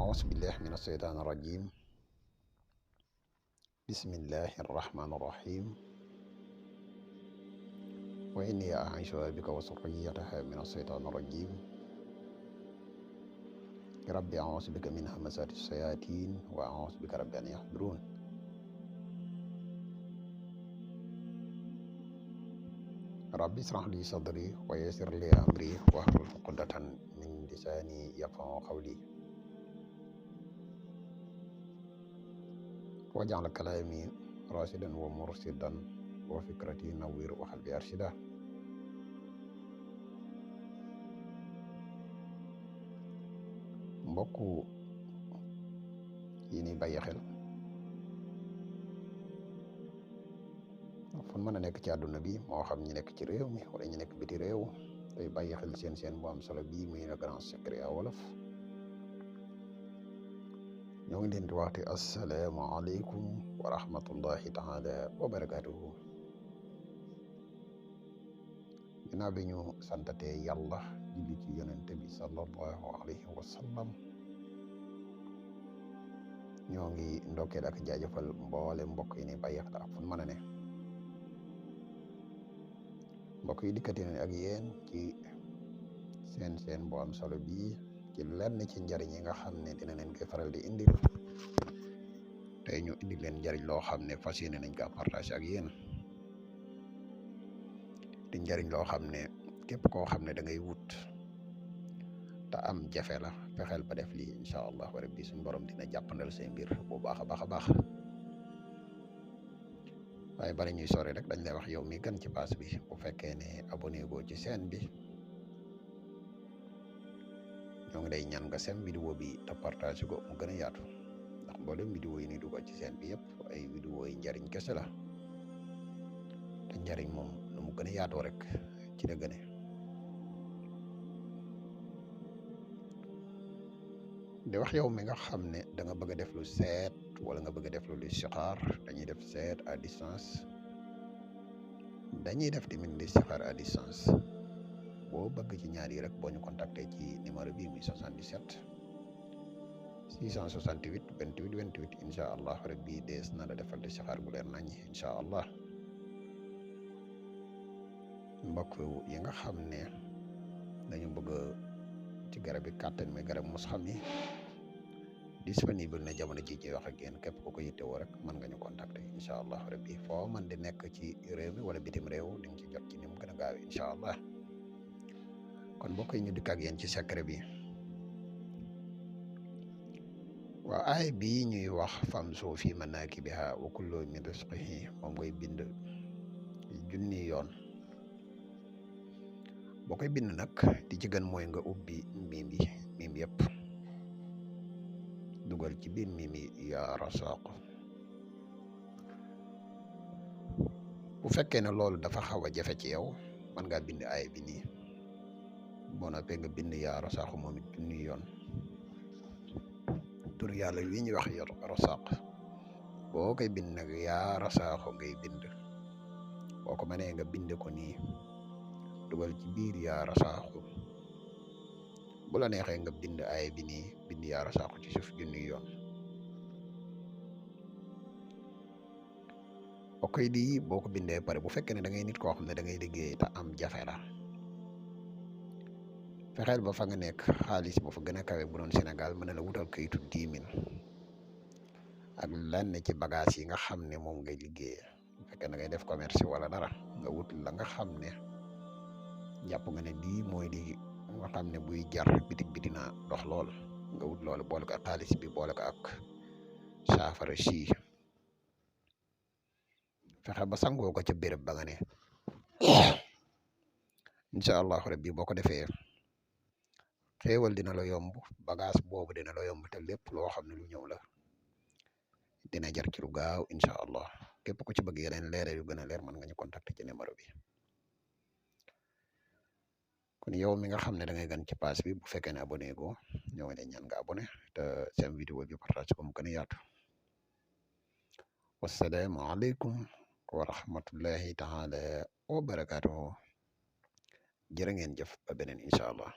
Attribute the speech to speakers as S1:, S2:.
S1: أعوذ بالله من الشيطان الرجيم. بسم الله الرحمن الرحيم. وإني أعيذها بك وذريتها من الشيطان الرجيم. ربي أعوذ بك من همزات الشياطين وأعوذ بك رب أن يحضرون. ربي اشرح لي صدري ويسر لي أمري واحلل عقدة من لساني يفقهوا قولي واجعل كلامي راشدا ومرشدا وفكرتي نوير وقلبي أرشدا. mbokku yi ni bàyyi xel fu mën a nekk ci àdduna bi moo xam ñi nekk ci réew mi wala ñi nekk biti réew tey bàyyi xel seen bu am solo bii muy le grand secret à wolof. ñoo ngi leen di waxte assalaamu aleykum wa rahmatullahi taala wa barakatuhu. ginnaaw bi ñu santatee yàlla julli ci yonente bi sallallahu alayhi wa sallam, ñoo ngi ndokkeel ak jaajëfal mboole mbokk yi ni bàyyi xel ak fu mën a ne. mbokk yi dikkati nañ ak yéen ci seen bu am solo bii ci lenn ci njariñ yi nga xam ne dina leen koy faral di indi tey ñu indi leen njariñ loo xam ne fas yéene nañ ko partage ak yéen di njariñ loo xam ne képp koo xam ne da ngay wut te am jafe la fexeel ba def lii incha allah rabbi suñu borom dina jàppandal say mbir bu baax a baax. waaye bala ñuy sori rek dañ lay wax yow mi gan ci pass bi bu fekkee ne abonné goo ci chaîne bi ñoo ngi day ñaan nga sem vidéo bi te partage ko mu gën a yaatu, ndax mboolem vidéo yi ni dugal ci chaîne bi yëpp ay vidéo yi njariñ kese la te njariñ moom nu mu gën a yaatoo rek ci la gëne. di wax yow mi nga xam ne da nga bëgg a def lu seet wala nga bëgg a def lu listixaar, dañuy def seet à distance, dañuy def tamit listixaar à distance. boo bëgg ci ñaar yi rek boo ñu contacter ci numéro bi muy 77 668 28 28 incha allah rabbi dees na la defal listixaar bu leer nañ incha allah. mbokk yi nga xam ne dañu bëgg ci garab yi kàttan mi garab mos xam yi disponible na jamono ji ci wax ak yéen. képp ku ko yittewoo rek mën nga ñu contacter incha allah rabbi foo man di nekk ci réew mi wala bitim réew di nga ci jot ci ni mu gën a gaaw incha allah. kon mbokk yi ñu dikk ak yéen ci secret bi. waaw aay bii ñuy wax famsu fi manakibiha wa kullu min rizqihi moom ngay bind junni yoon. boo koy bind nag di ci gën mooy nga ubbi miim yëpp dugal ci biir miim yi yaa rasaq. bu fekkee ne loolu dafa xaw a jafe ci yow mën ngaa bind aay bi nii. boo noppee nga bind yaa rasaq moom it junni yoon. tur yàlla wi ñuy wax yor rasaq boo koy bind nag yaa rasaq ngay bind. boo ko mënee nga bind ko nii dugal ci biir yaa rasaaxu. bu la neexee nga bind aay bi nii bind yaa rasaaxu ci suuf junni yoon. ok di boo ko bindee pare bu fekkee ne da ngay nit koo xam ne da ngay liggéey te am jafe la, fexeel ba fa nga nekk xaalis ba fa gën a kawe bu doon Sénégal mën na la wutal kayitu 10 000 ak lenn ci bagage yi nga xam ne moom ngay liggéeyee. bu fekkee da ngay def commerce wala dara nga wut la nga xam ne jàpp nga ne lii mooy lii nga xam ne buy jar bitig bi dina dox lool, nga wut loolu boole ko ak xaalis bi boole ko ak saafara si fexe ba sangoo ko ca béréb ba nga ne incha allahu rabbi boo ko defee xéewal dina la yomb, bagage boobu dina la yomb te lépp loo xam ne lu ñëw la dina jar ci lu gaaw incha allah. képp ku ci bëgg yeneen leeral yu gën a leer mën nga ñu contacter ci numéro bi. kon yow mi nga xam ne da ngay gan ci pass bi bu fekkee ne abonné go ñoo ngi lay ñaan nga abonné te seen vidéo bi partage ko mu gën a yaatu. wassalaamu aleykum wa rahmatullahi taala wa barakatuhu. jërë ngeen jëf ba beneen incha allah.